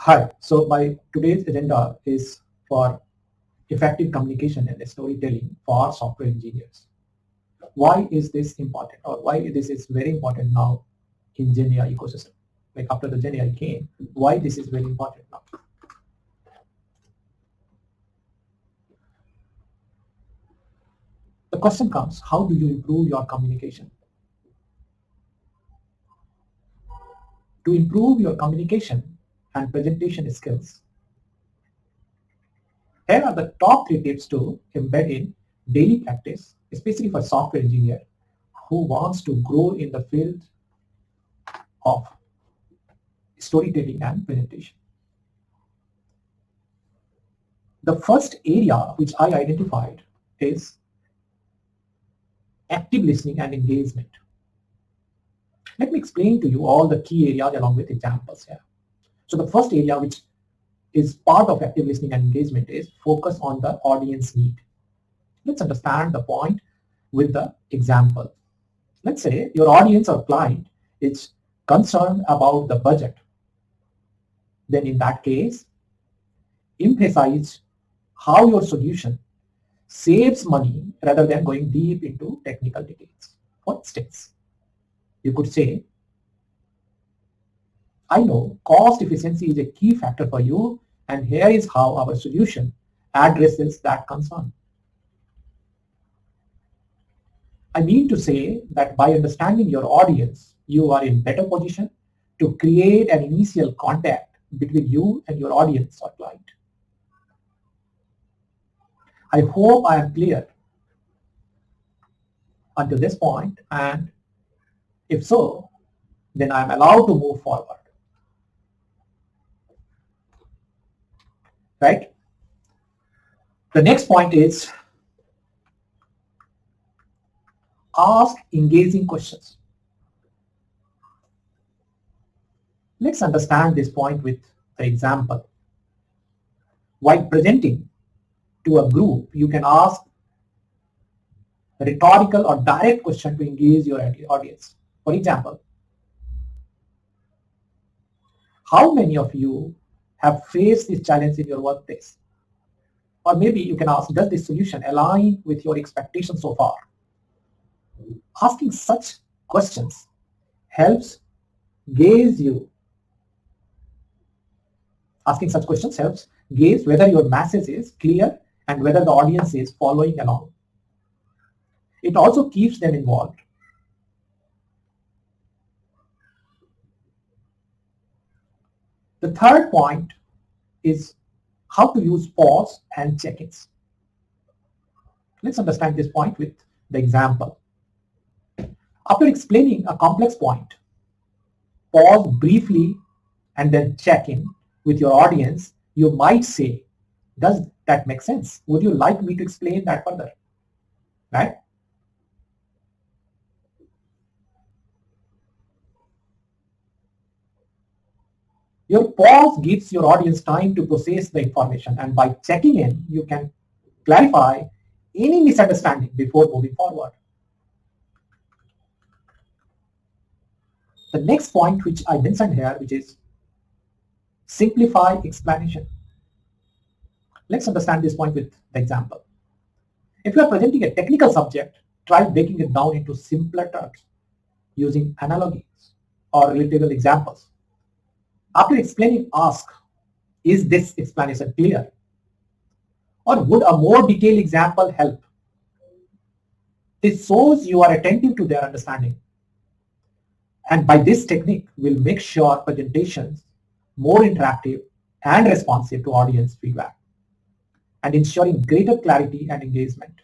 Hi, so my today's agenda is for effective communication and storytelling for software engineers. Why is this important, or why this is very important now in GenAI ecosystem? Like after the GenAI came, why this is very important now? The question comes, how do you improve your communication? To improve your communication and presentation skills, here are the top 3 tips to embed in daily practice, especially for software engineer who wants to grow in the field of storytelling and presentation. The first area which I identified is active listening and engagement. Let me explain to you all the key areas along with examples here. So the first area which is part of active listening and engagement is focus on the audience need. Let's understand the point with the example. Let's say your audience or client is concerned about the budget. Then in that case, emphasize how your solution saves money rather than going deep into technical details. For instance, you could say, I know cost efficiency is a key factor for you, and here is how our solution addresses that concern. I mean to say that by understanding your audience, you are in better position to create an initial contact between you and your audience or client. I hope I am clear until this point, and if so, then I am allowed to move forward. Right? The next point is ask engaging questions. Let's understand this point with the example. While presenting to a group, you can ask a rhetorical or direct question to engage your audience. For example, how many of you have faced this challenge in your workplace? Or maybe you can ask, does this solution align with your expectations so far? Asking such questions helps gauge you. Asking such questions helps gauge whether your message is clear and whether the audience is following along. It also keeps them involved. The third point is how to use pause and check-ins. Let's understand this point with the example. After explaining a complex point, pause briefly and then check in with your audience. You might say, does that make sense? Would you like me to explain that further? Right? Your pause gives your audience time to process the information, and by checking in, you can clarify any misunderstanding before moving forward. The next point which I mentioned here, which is simplify explanation. Let's understand this point with the example. If you are presenting a technical subject, try breaking it down into simpler terms using analogies or relatable examples. After explaining, ask, is this explanation clear? Or would a more detailed example help? This shows you are attentive to their understanding. And by this technique, we'll make sure presentations more interactive and responsive to audience feedback and ensuring greater clarity and engagement.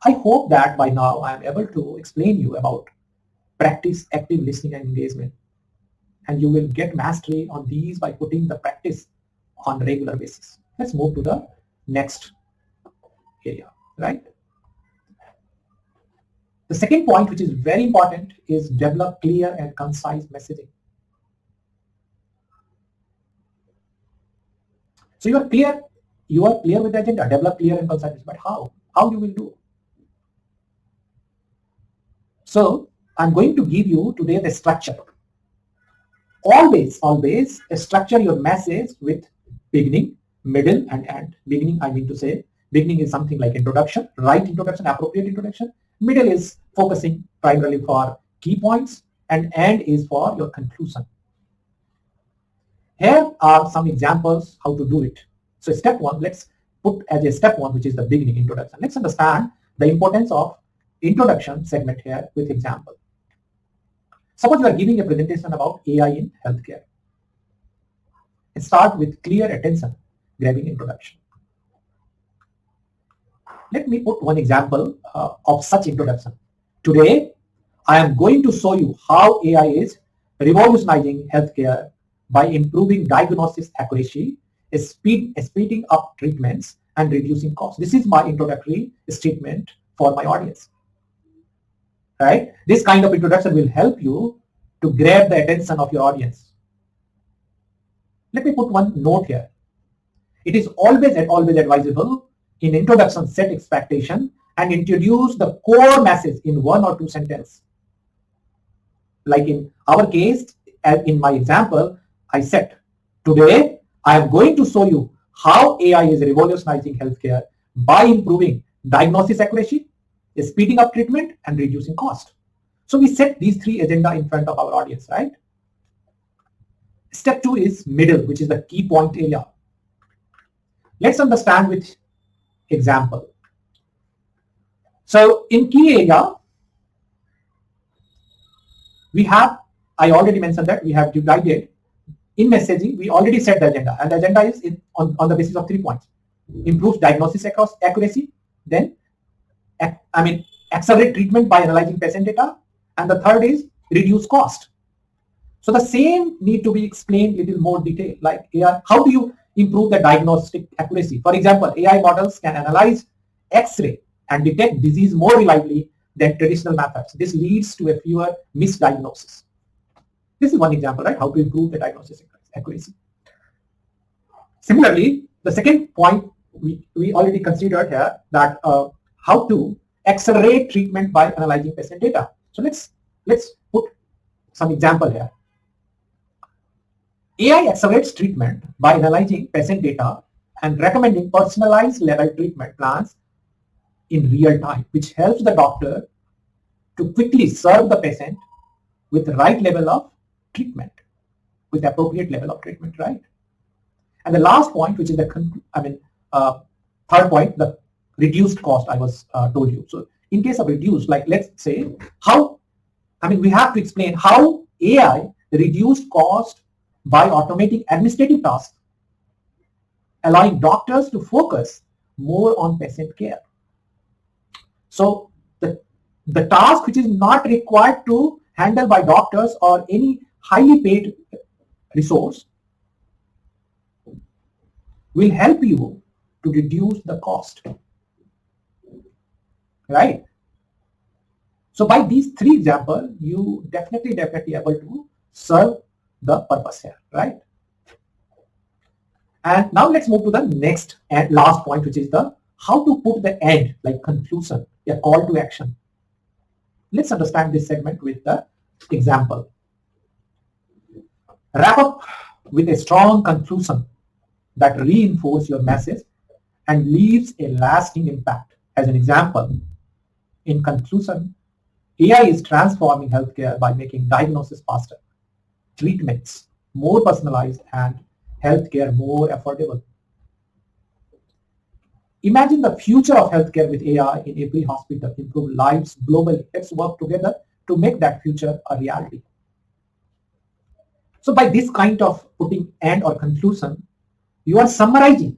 I hope that by now I am able to explain you about practice active listening and engagement, and you will get mastery on these by putting the practice on a regular basis. Let's move to the next area, right? The second point, which is very important, is develop clear and concise messaging. So you are clear with the agenda, develop clear and concise, but how? How you will do? So I'm going to give you today the structure. always structure your message with beginning, middle, and end. Beginning, I mean to say, beginning is something like introduction, right introduction, appropriate introduction. Middle is focusing primarily for key points, and end is for your conclusion. Here are some examples how to do it. So step one, let's put as a step one, which is the beginning introduction. Let's understand the importance of introduction segment here with example. Suppose you are giving a presentation about AI in healthcare. Start with clear attention grabbing introduction. Let me put one example of such introduction. Today, I am going to show you how AI is revolutionizing healthcare by improving diagnosis accuracy, speeding up treatments, and reducing costs. This is my introductory statement for my audience. Right? This kind of introduction will help you to grab the attention of your audience. Let me put one note here. It is always advisable in introduction set expectation and introduce the core message in one or two sentences. Like in our case, in my example, I said, today I am going to show you how AI is revolutionizing healthcare by improving diagnosis accuracy, speeding up treatment, and reducing cost. So we set these three agenda in front of our audience, right? Step two is middle, which is the key point area. Let's understand with example. So in key area, we have, I already mentioned that we have divided in messaging, we already set the agenda, and the agenda is on the basis of 3 points. Improve diagnosis accuracy, then accelerate treatment by analyzing patient data, and the third is reduce cost. So the same need to be explained little more detail, like AI, how do you improve the diagnostic accuracy? For example, AI models can analyze X-ray and detect disease more reliably than traditional methods. This leads to a fewer misdiagnoses. This is one example, right? How to improve the diagnosis accuracy. Similarly, the second point we already considered here, that how to accelerate treatment by analyzing patient data. So let's put some example here. AI accelerates treatment by analyzing patient data and recommending personalized level treatment plans in real time, which helps the doctor to quickly serve the patient with the right level of treatment, with appropriate level of treatment, right? And the last point, which is the third point, the reduced cost I was told you. So in case of reduced, like let's say how, we have to explain how AI reduced cost by automating administrative tasks, allowing doctors to focus more on patient care. So the task which is not required to handle by doctors or any highly paid resource will help you to reduce the cost, right? So by these three examples, you definitely able to serve the purpose here, right? And now let's move to the next and last point, which is the how to put the end, like conclusion, a call to action. Let's understand this segment with the example. Wrap up with a strong conclusion that reinforces your message and leaves a lasting impact. As an example, in conclusion, AI is transforming healthcare by making diagnosis faster, treatments more personalized, and healthcare more affordable. Imagine the future of healthcare with AI in every hospital, improve lives globally. Let's work together to make that future a reality. So by this kind of putting end or conclusion, you are summarizing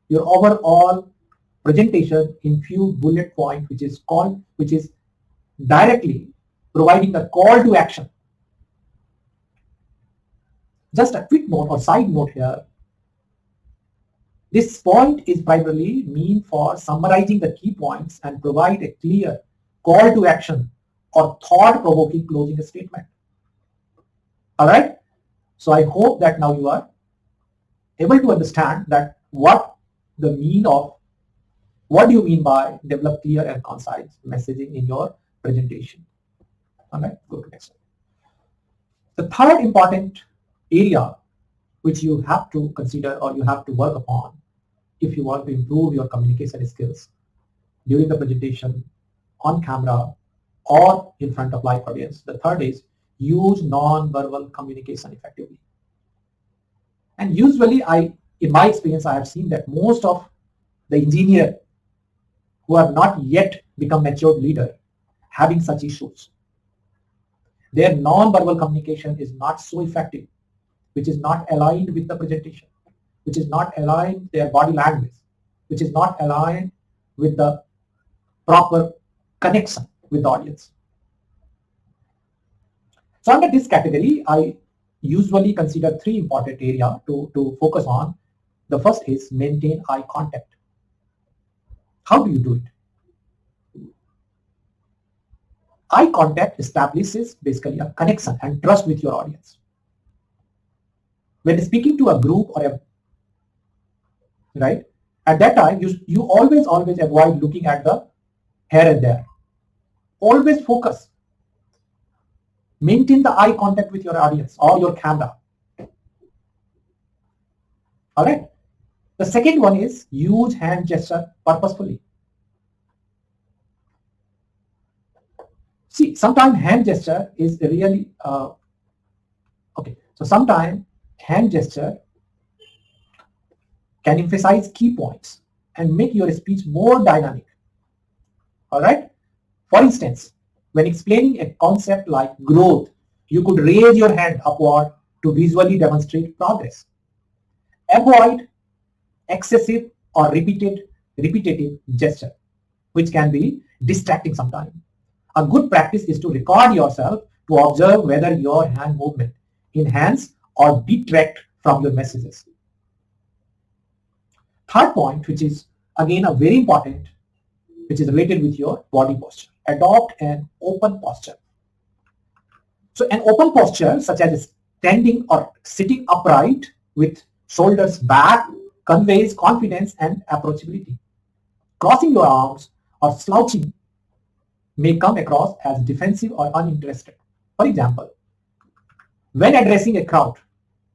your overall presentation in few bullet points, which is directly providing the call to action. Just a quick note or side note here. This point is primarily meant for summarizing the key points and provide a clear call to action or thought-provoking closing statement. All right. So I hope that now you are able to understand that what do you mean by develop clear and concise messaging in your presentation. All right. Go to next slide. The third important area which you have to consider or you have to work upon if you want to improve your communication skills during the presentation, on camera, or in front of live audience. The third is use non-verbal communication effectively. And usually in my experience, I have seen that most of the engineers who have not yet become matured leader having such issues. Their non-verbal communication is not so effective, which is not aligned with the presentation, which is not aligned with their body language, which is not aligned with the proper connection with the audience. So under this category, I usually consider three important areas to focus on. The first is maintain eye contact. How do you do it? Eye contact establishes basically a connection and trust with your audience. When speaking to a group or right, at that time, you always avoid looking at the here and there. Always focus. Maintain the eye contact with your audience or your camera. All right. The second one is use hand gesture purposefully. See, sometimes hand gesture is really okay. So sometimes hand gesture can emphasize key points and make your speech more dynamic. All right. For instance, when explaining a concept like growth, you could raise your hand upward to visually demonstrate progress. Avoid excessive or repetitive gesture, which can be distracting sometimes. A good practice is to record yourself to observe whether your hand movement enhance or detract from your messages. Third point, which is again a very important, which is related with your body posture. Adopt an open posture. So an open posture such as standing or sitting upright with shoulders back conveys confidence and approachability. Crossing your arms or slouching may come across as defensive or uninterested. For example, when addressing a crowd,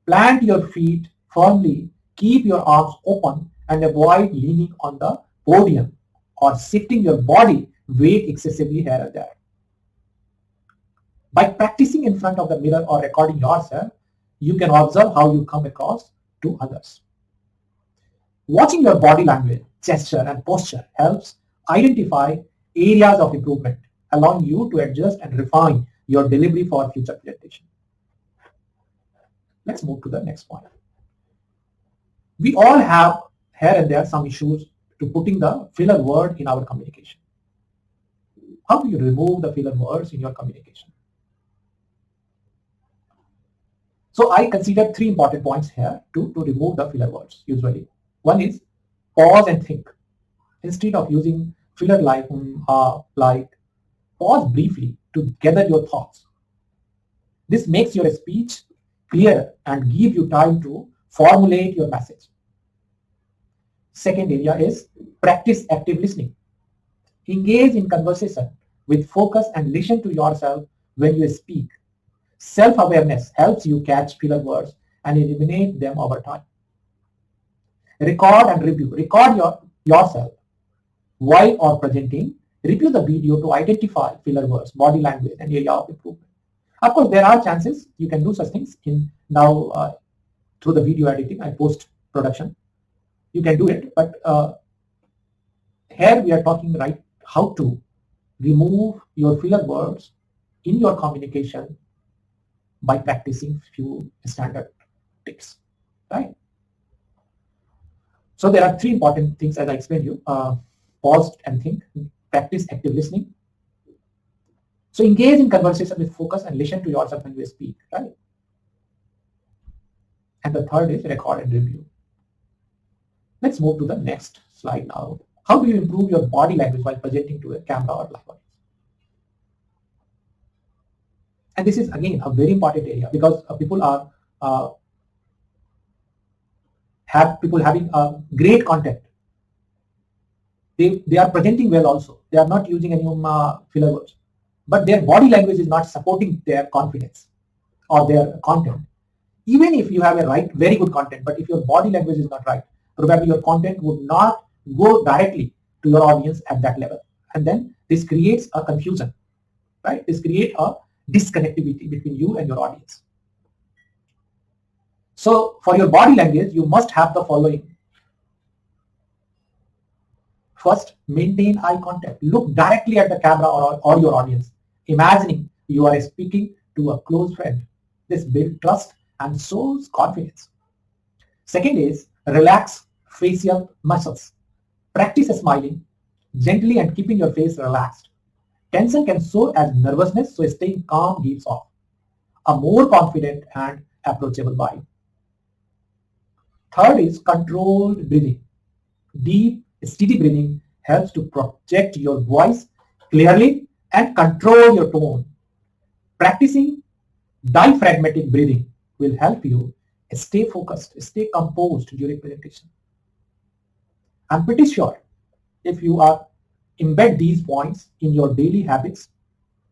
plant your feet firmly, keep your arms open, and avoid leaning on the podium or shifting your body weight excessively here and there. By practicing in front of the mirror or recording yourself, you can observe how you come across to others. Watching your body language, gesture, and posture helps identify areas of improvement, allowing you to adjust and refine your delivery for future presentation. Let's move to the next point. We all have here and there some issues to putting the filler word in our communication. How do you remove the filler words in your communication? So I consider three important points here to remove the filler words usually. One is pause and think. Instead of using filler like pause briefly to gather your thoughts. This makes your speech clear and give you time to formulate your message. Second area is practice active listening. Engage in conversation with focus and listen to yourself when you speak. Self-awareness helps you catch filler words and eliminate them over time. Record and review. Record yourself while or presenting. Review the video to identify filler words, body language, and area of improvement. Of course, there are chances you can do such things in now through the video editing and post-production. You can do it, but here we are talking right how to remove your filler words in your communication by practicing few standard tips, right? So there are three important things as I explained you. Pause and think, practice active listening. So engage in conversation with focus and listen to yourself when you speak, right? And the third is record and review. Let's move to the next slide now. How do you improve your body language while presenting to a camera or live audience? And this is again a very important area because people are having a great content. They are presenting well also. They are not using any filler words, but their body language is not supporting their confidence. or their content. Even if you have a very good content, but if your body language is not right, probably your content would not go directly to your audience at that level. And then this creates a confusion, right? This creates a disconnectivity between you and your audience. So for your body language, you must have the following. First, maintain eye contact. Look directly at the camera or your audience, imagining you are speaking to a close friend. This builds trust and shows confidence. Second is relax facial muscles. Practice smiling gently and keeping your face relaxed. Tension can show as nervousness, so staying calm gives off a more confident and approachable vibe. Third is controlled breathing. Deep, steady breathing helps to project your voice clearly and control your tone. Practicing diaphragmatic breathing will help you stay focused, stay composed during presentation. I'm pretty sure if you are embed these points in your daily habits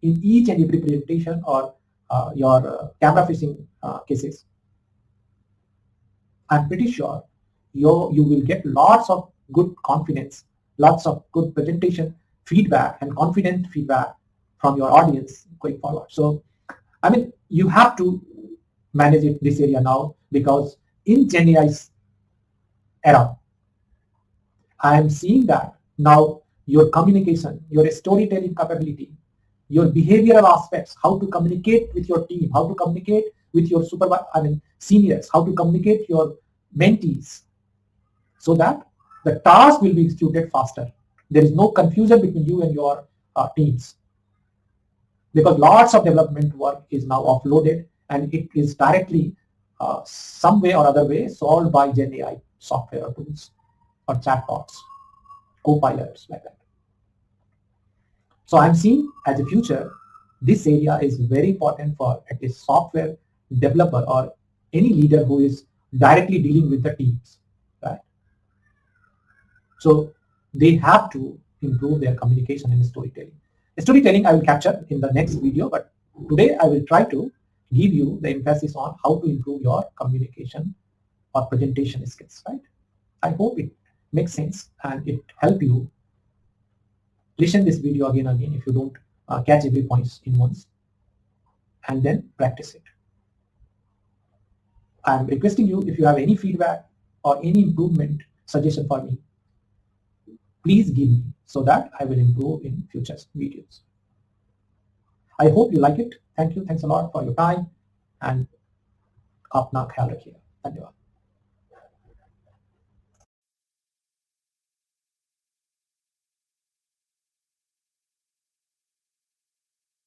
in each and every presentation or your camera facing cases, I'm pretty sure you will get lots of good confidence, lots of good presentation feedback and confident feedback from your audience going forward. So, I mean, you have to manage this area now, because in Gen AI's era, I am seeing that now your communication, your storytelling capability, your behavioral aspects, how to communicate with your team, how to communicate with your seniors, how to communicate your mentees, so that the task will be executed faster. There is no confusion between you and your teams, because lots of development work is now offloaded and it is directly some way or other way solved by Gen AI software or tools or chatbots, co-pilots like that. So I'm seeing as a future, this area is very important for at least software developer or any leader who is directly dealing with the teams, right? So they have to improve their communication and storytelling. Storytelling I will capture in the next video, but today I will try to give you the emphasis on how to improve your communication or presentation skills, right? I hope it makes sense and it help you. Listen this video again and again if you don't catch every points in once, and then practice it. I'm requesting you, if you have any feedback or any improvement suggestion for me, please give me so that I will improve in future videos. I hope you like it. Thank you. Thanks a lot for your time, and अपना ख्याल रखिएगा. धन्यवाद.